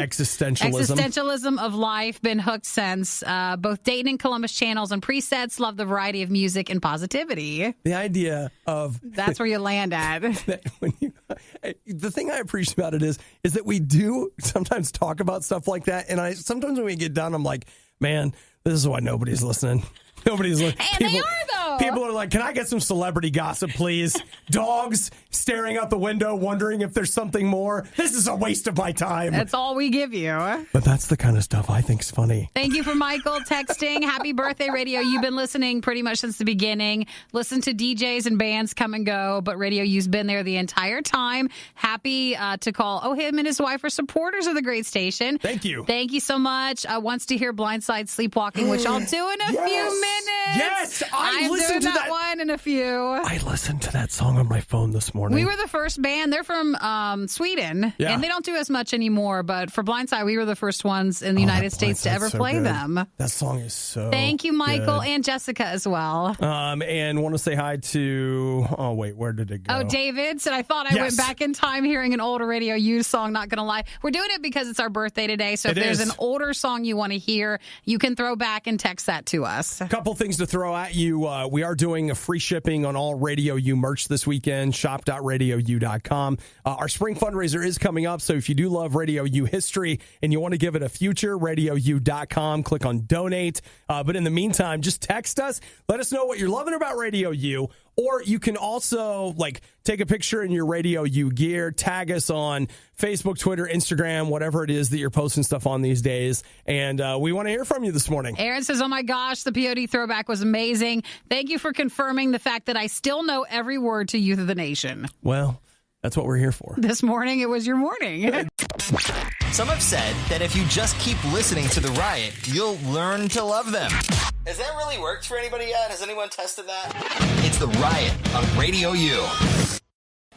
of life. Been hooked since. Both Dayton and Columbus channels and presets. Love the variety of music and positivity. The idea of... That's where you land at. The thing I appreciate about it is that we do sometimes talk about stuff like that. And sometimes when we get done, I'm like, man, this is why nobody's listening. Nobody's listening. And they are, though. People are like, can I get some celebrity gossip, please? Dogs staring out the window, wondering if there's something more. This is a waste of my time. That's all we give you. But that's the kind of stuff I think's funny. Thank you for Michael texting. Happy birthday, Radio. You've been listening pretty much since the beginning. Listen to DJs and bands come and go, but Radio U's been there the entire time. Happy to call. Him and his wife are supporters of the great station. Thank you. Thank you so much. Wants to hear Blindside Sleepwalking, which I'll do in a few minutes. Yes, I'm listened doing to that one in a few. I listened to that song on my phone this morning. We were the first band. They're from Sweden, and they don't do as much anymore. But for Blindside, we were the first ones in the United States to ever play them. That song is so Thank you, Michael, good. and Jessica as well. And want to say hi to, where did it go? Oh, David said, I thought I went back in time hearing an older Radio U song, not going to lie. We're doing it because it's our birthday today, so if there's an older song you want to hear, you can throw back and text that to us. A couple things to throw at you. We are doing a free shipping on all Radio U merch this weekend, shop.radiou.com. Our spring fundraiser is coming up, so if you do love Radio U history and you want to give it a future, radiou.com, click on donate. But in the meantime, just text us. Let us know what you're loving about Radio U. Or you can also take a picture in your Radio U gear, tag us on Facebook, Twitter, Instagram, whatever it is that you're posting stuff on these days. And we want to hear from you this morning. Aaron says, oh my gosh, the POD throwback was amazing. Thank you for confirming the fact that I still know every word to Youth of the Nation. Well, that's what we're here for. This morning, it was your morning. Some have said that if you just keep listening to The Riot, you'll learn to love them. Has that really worked for anybody yet? Has anyone tested that? It's The Riot on Radio U.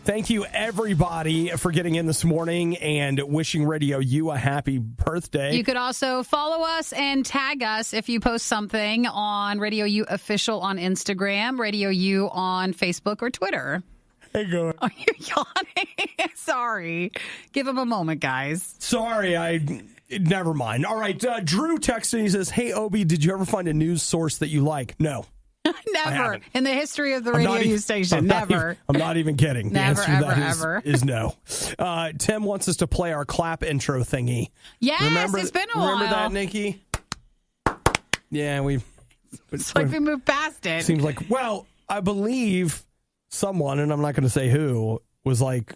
Thank you, everybody, for getting in this morning and wishing Radio U a happy birthday. You could also follow us and tag us if you post something on Radio U Official on Instagram, Radio U on Facebook or Twitter. Hey, go. Oh, you're yawning. Sorry. Give him a moment, guys. Sorry, never mind. All right, Drew texted. He says, hey, Obi, did you ever find a news source that you like? No. Never. In the history of the Radio U station. Never. I'm not even kidding. Never, the ever, answer ever. Is no. Tim wants us to play our clap intro thingy. Yes, it's been a while. Remember that, Nikki? Yeah, it's like we moved past it. Seems like, I believe someone, and I'm not going to say who, was like,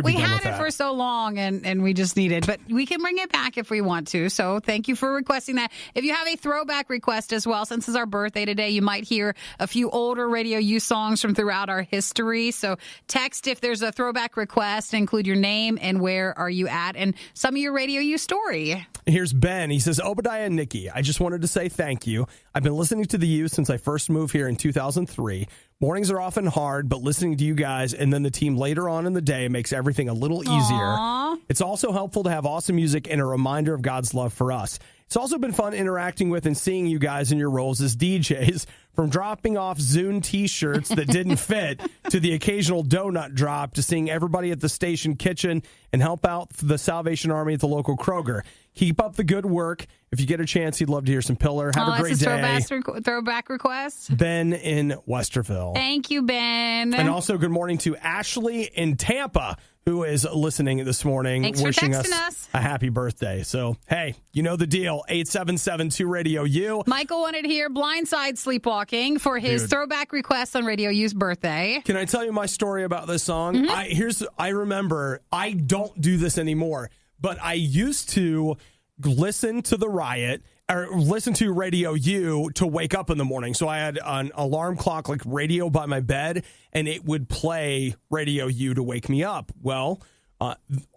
we had it for so long and we just needed, but we can bring it back if we want to. So thank you for requesting that. If you have a throwback request as well, since it's our birthday today, you might hear a few older Radio U songs from throughout our history. So text if there's a throwback request, include your name and where are you at and some of your Radio U story. Here's Ben. He says, Obadiah and Nikki, I just wanted to say thank you. I've been listening to the U since I first moved here in 2003. Mornings are often hard, but listening to you guys and then the team later on in the day makes everything a little easier. Aww. It's also helpful to have awesome music and a reminder of God's love for us. It's also been fun interacting with and seeing you guys in your roles as DJs, from dropping off Zune t-shirts that didn't fit to the occasional donut drop to seeing everybody at the station kitchen and help out the Salvation Army at the local Kroger. Keep up the good work. If you get a chance, he'd love to hear some Pillar. Have a great day. Throwback request. Ben in Westerville. Thank you, Ben. And also good morning to Ashley in Tampa, who is listening this morning. Thanks wishing for texting us a happy birthday. So, hey, you know the deal. 877-2-RADIO-U. Michael wanted to hear Blindside Sleepwalking for his throwback request on Radio U's birthday. Can I tell you my story about this song? Mm-hmm. I remember, I don't do this anymore, but I used to listen to the Riot or listen to Radio U to wake up in the morning. So I had an alarm clock, like radio by my bed, and it would play Radio U to wake me up. Well,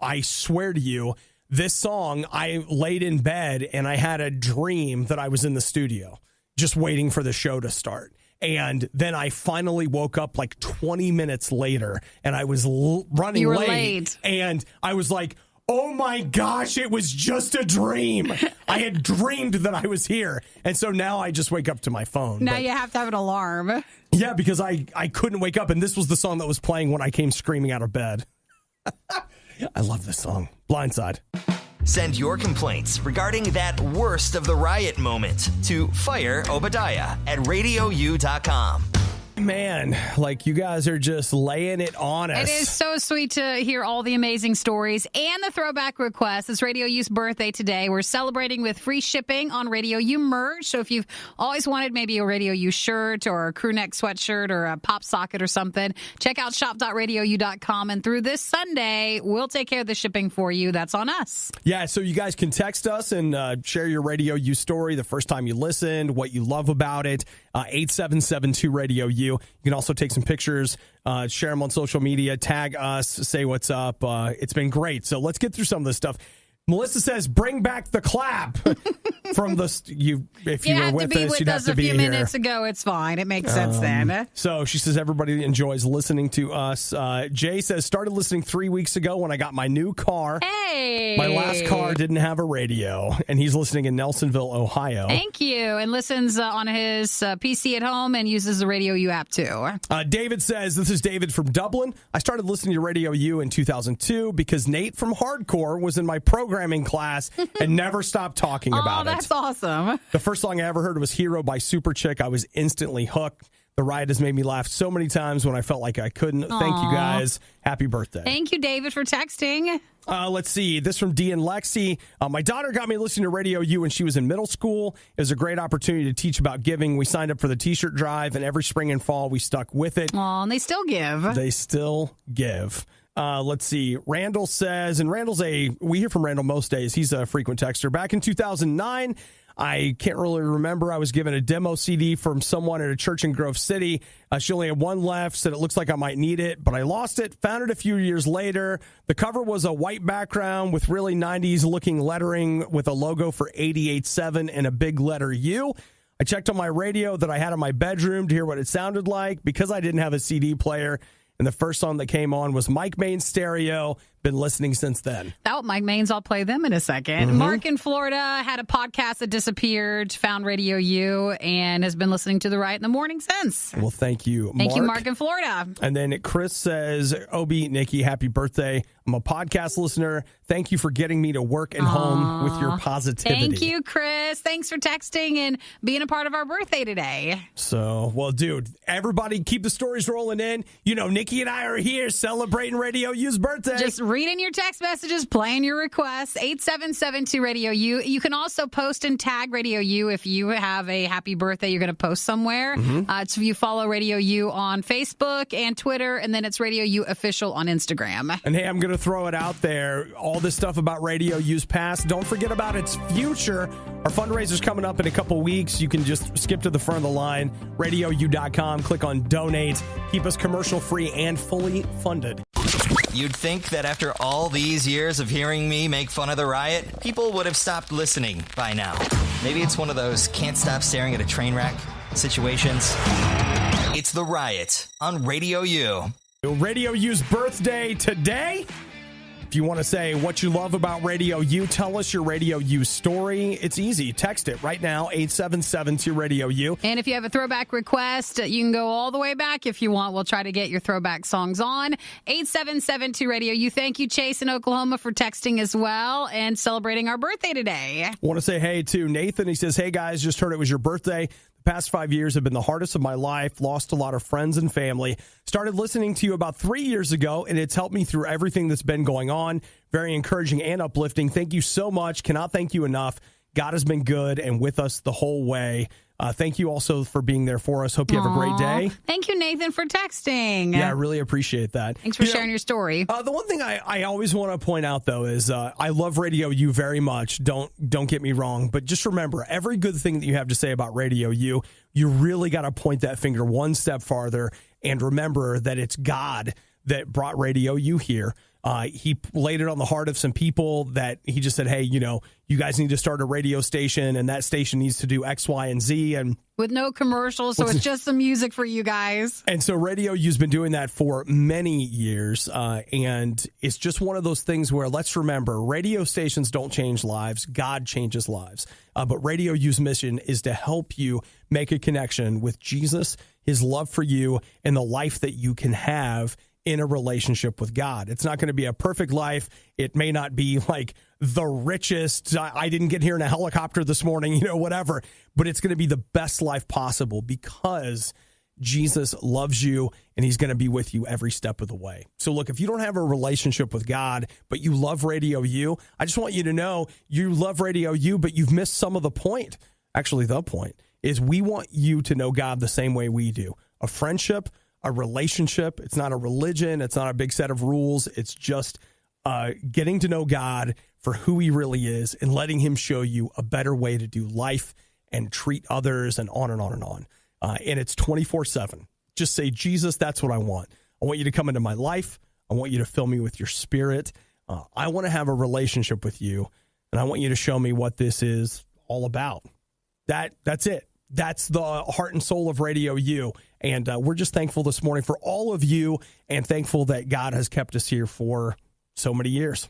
I swear to you, this song, I laid in bed and I had a dream that I was in the studio just waiting for the show to start. And then I finally woke up like 20 minutes later and I was running you were late. And I was like, oh my gosh, it was just a dream. I had dreamed that I was here. And so now I just wake up to my phone. Now you have to have an alarm. Yeah, because I couldn't wake up. And this was the song that was playing when I came screaming out of bed. I love this song. Blindside. Send your complaints regarding that worst of the Riot moment to Fire Obadiah at RadioU.com. Man, like you guys are just laying it on us. It is so sweet to hear all the amazing stories and the throwback requests. It's Radio U's birthday today. We're celebrating with free shipping on Radio U merch. So if you've always wanted maybe a Radio U shirt or a crew neck sweatshirt or a pop socket or something, check out shop.radiou.com. And through this Sunday, we'll take care of the shipping for you. That's on us. Yeah, so you guys can text us and share your Radio U story, the first time you listened, what you love about it. 877-2-RADIO-U. You can also take some pictures, share them on social media, tag us, say what's up. It's been great. So let's get through some of this stuff. Melissa says, bring back the clap from the if you were with us, you'd have to be here. A few minutes ago, it's fine. It makes sense then. So she says everybody enjoys listening to us. Jay says, started listening 3 weeks ago when I got my new car. Hey. My last car didn't have a radio, and he's listening in Nelsonville, Ohio. Thank you. And listens on his PC at home and uses the Radio U app too. David says, this is David from Dublin. I started listening to Radio U in 2002 because Nate from Hardcore was in my programming class and never stopped talking about it. Oh, that's awesome. The first song I ever heard was Hero by Super Chick. I was instantly hooked. The Riot has made me laugh so many times when I felt like I couldn't. Aww. Thank you guys. Happy birthday. Thank you, David, for texting. Let's see. This from Dee and Lexi. My daughter got me listening to Radio U when she was in middle school. It was a great opportunity to teach about giving. We signed up for the T-shirt drive, and every spring and fall we stuck with it. Oh, and they still give. They still give. Let's see. Randall says, and we hear from Randall most days. He's a frequent texter. Back in 2009, I can't really remember. I was given a demo CD from someone at a church in Grove City. She only had one left, said it looks like I might need it, but I lost it. Found it a few years later. The cover was a white background with really 90s looking lettering with a logo for 88.7 and a big letter U. I checked on my radio that I had in my bedroom to hear what it sounded like because I didn't have a CD player. And the first song that came on was Mike Main's Stereo. Been listening since then. That Mike Main's. I'll play them in a second. Mm-hmm. Mark in Florida had a podcast that disappeared, found Radio U, and has been listening to the Riot in the morning since. Well, thank you, Mark. Thank you, Mark in Florida. And then Chris says, Obi, Nikki, happy birthday. I'm a podcast listener. Thank you for getting me to work and home with your positivity. Thank you, Chris. Thanks for texting and being a part of our birthday today. So, well, dude, everybody keep the stories rolling in. You know, Nikki and I are here celebrating Radio U's birthday. Just reading your text messages, playing your requests, 877-2-RADIO-U. You can also post and tag Radio U if you have a happy birthday you're going to post somewhere. Mm-hmm. So you follow Radio U on Facebook and Twitter, and then it's Radio U Official on Instagram. And hey, I'm going to throw it out there. All this stuff about Radio U's past, don't forget about its future. Our fundraiser's coming up in a couple weeks. You can just skip to the front of the line, RadioU.com, click on donate. Keep us commercial free and fully funded. You'd think that after all these years of hearing me make fun of the Riot, people would have stopped listening by now. Maybe it's one of those can't stop staring at a train wreck situations. It's the Riot on Radio U. Radio U's birthday today. If you want to say what you love about Radio U, tell us your Radio U story. It's easy. Text it right now, 877-2-RADIO-U. And if you have a throwback request, you can go all the way back if you want. We'll try to get your throwback songs on. 877-2-RADIO-U. Thank you, Chase in Oklahoma, for texting as well and celebrating our birthday today. I want to say hey to Nathan. He says, hey, guys, just heard it was your birthday. Past 5 years have been the hardest of my life. Lost a lot of friends and family. Started listening to you about 3 years ago, and it's helped me through everything that's been going on. Very encouraging and uplifting. Thank you so much. Cannot thank you enough. God has been good and with us the whole way. Thank you also for being there for us. Hope you have a great day. Thank you, Nathan, for texting. Yeah, I really appreciate that. Thanks for sharing your story. The one thing I always want to point out, though, is I love Radio U very much. Don't get me wrong. But just remember, every good thing that you have to say about Radio U, you really got to point that finger one step farther and remember that it's God that brought Radio U here. He laid it on the heart of some people that he just said, hey, you know, you guys need to start a radio station and that station needs to do X, Y, and Z. And with no commercials, so it's just the music for you guys. And so Radio U's been doing that for many years. And it's just one of those things where let's remember, radio stations don't change lives. God changes lives. But Radio U's mission is to help you make a connection with Jesus, his love for you, and the life that you can have in a relationship with God. It's not going to be a perfect life. It may not be like the richest. I didn't get here in a helicopter this morning, you know, whatever. But it's going to be the best life possible because Jesus loves you, and he's going to be with you every step of the way. So look, if you don't have a relationship with God, but you love Radio U, I just want you to know you love Radio U, but you've missed some of the point. Actually, the point is we want you to know God the same way we do. A friendship, a relationship. It's not a religion. It's not a big set of rules. It's just getting to know God for who he really is and letting him show you a better way to do life and treat others and on and on and on. And it's 24/7. Just say, Jesus, that's what I want. I want you to come into my life. I want you to fill me with your spirit. I want to have a relationship with you, and I want you to show me what this is all about. That's it. That's the heart and soul of Radio U. And we're just thankful this morning for all of you and thankful that God has kept us here for so many years.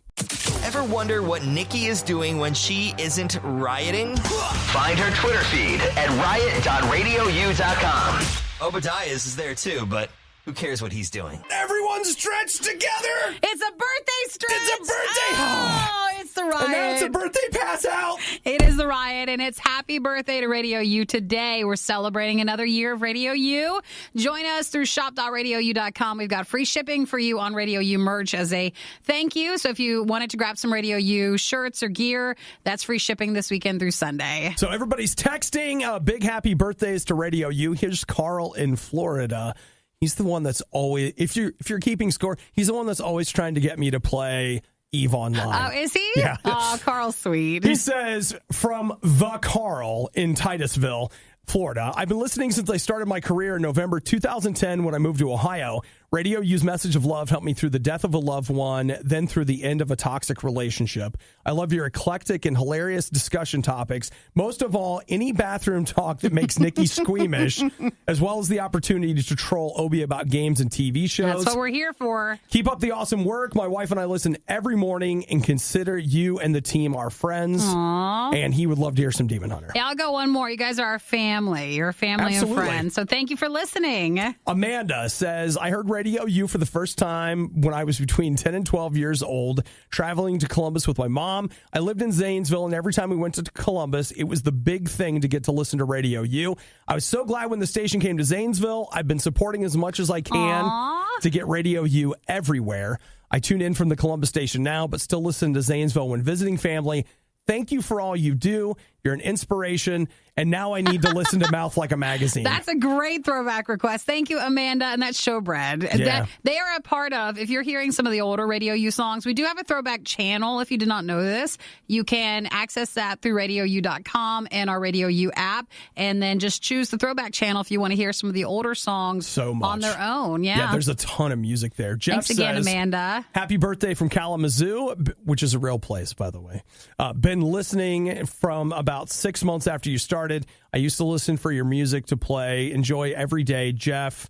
Ever wonder what Nikki is doing when she isn't rioting? Find her Twitter feed at riot.radiou.com. Obadiah's is there too, but who cares what he's doing? Everyone's stretched together. It's a birthday stretch. It's a birthday. Oh, it's the riot. And now it's a birthday pass out. It is the riot, and it's happy birthday to Radio U today. We're celebrating another year of Radio U. Join us through shop.radiou.com. We've got free shipping for you on Radio U merch as a thank you. So if you wanted to grab some Radio U shirts or gear, that's free shipping this weekend through Sunday. So everybody's texting big happy birthdays to Radio U. Here's Carl in Florida. He's the one that's always, if you're keeping score, he's the one that's always trying to get me to play Eve Online. Oh, is he? Yeah. Oh, Carl's sweet. He says, from the Carl in Titusville, Florida, I've been listening since I started my career in November 2010 when I moved to Ohio. Radio U's message of love helped me through the death of a loved one, then through the end of a toxic relationship. I love your eclectic and hilarious discussion topics. Most of all, any bathroom talk that makes Nikki squeamish, as well as the opportunity to troll Obi about games and TV shows. That's what we're here for. Keep up the awesome work. My wife and I listen every morning and consider you and the team our friends. Aww. And he would love to hear some Demon Hunter. Yeah, I'll go one more. You guys are our family. You're a family Absolutely. and friends. So thank you for listening. Amanda says, I heard Radio U for the first time when I was between 10 and 12 years old, traveling to Columbus with my mom. I lived in Zanesville, and every time we went to Columbus, it was the big thing to get to listen to Radio U. I was so glad when the station came to Zanesville. I've been supporting as much as I can to get Radio U everywhere. I tune in from the Columbus station now, but still listen to Zanesville when visiting family. Thank you for all you do. You're an inspiration. And now I need to listen to Mouth Like a Magazine. That's a great throwback request. Thank you, Amanda. And that's Showbread. Yeah. They are a part of, if you're hearing some of the older Radio U songs, we do have a throwback channel. If you did not know this, you can access that through RadioU.com and our Radio U app. And then just choose the throwback channel if you want to hear some of the older songs on their own. Yeah, there's a ton of music there. Jeff Thanks again, says, Amanda. Happy birthday from Kalamazoo, which is a real place, by the way. Been listening from about 6 months after you started. I used to listen for your music to play. Enjoy every day, Jeff.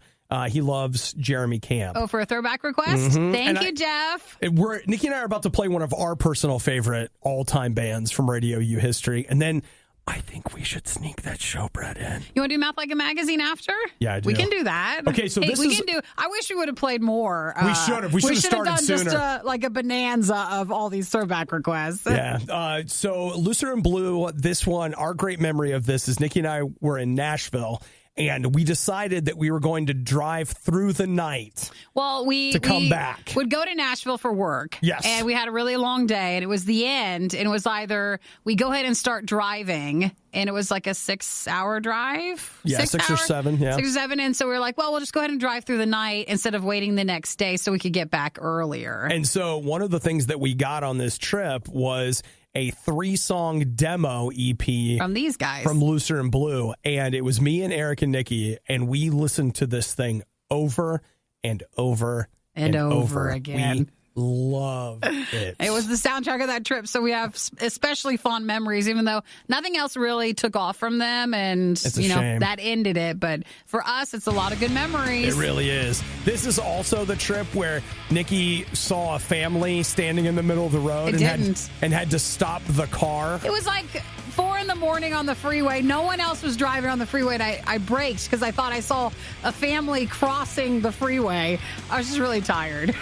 He loves Jeremy Camp. Oh, for a throwback request? Mm-hmm. Thank you, Jeff. Nikki and I are about to play one of our personal favorite all-time bands from Radio U history. And then I think we should sneak that Showbread in. You want to do Mouth Like a Magazine after? Yeah, I do. We can do that. Okay, so I wish we would have played more. We should have. We should have started done sooner. Just like a bonanza of all these throwback requests. Yeah. So Looser and Blue, this one, our great memory of this is Nikki and I were in Nashville. And we decided that we were going to drive through the night. Well, we come back. Would go to Nashville for work. Yes. And we had a really long day, and it was the end. And it was either we go ahead and start driving, and it was like a 6-hour drive. Yeah, 6 or 7. Yeah, 6 or 7. And so we were like, well, we'll just go ahead and drive through the night instead of waiting the next day so we could get back earlier. And so one of the things that we got on this trip was a 3-song demo EP from these guys, from Looser and Blue. And it was me and Eric and Nikki, and we listened to this thing over and over and over again. We loved it. It was the soundtrack of that trip, so we have especially fond memories, even though nothing else really took off from them, and shame. That ended it. But for us, it's a lot of good memories. It really is. This is also the trip where Nikki saw a family standing in the middle of the road and had to stop the car. It was like 4 a.m. on the freeway. No one else was driving on the freeway, and I braked because I thought I saw a family crossing the freeway. I was just really tired.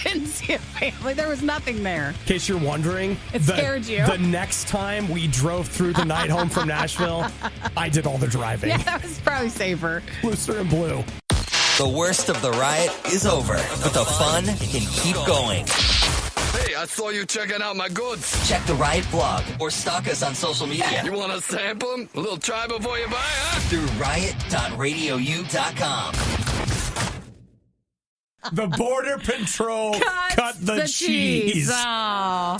didn't see a family. There was nothing there. In case you're wondering, It scared you. The next time we drove through the night home from Nashville, I did all the driving. Yeah, that was probably safer. Bluester and Blue. The worst of the riot is over, but the fun can keep going. Hey, I saw you checking out my goods. Check the Riot blog or stalk us on social media. You want to sample them? A little try before you buy, huh? Through riot.radiou.com. The Border Patrol cut the cheese. Oh.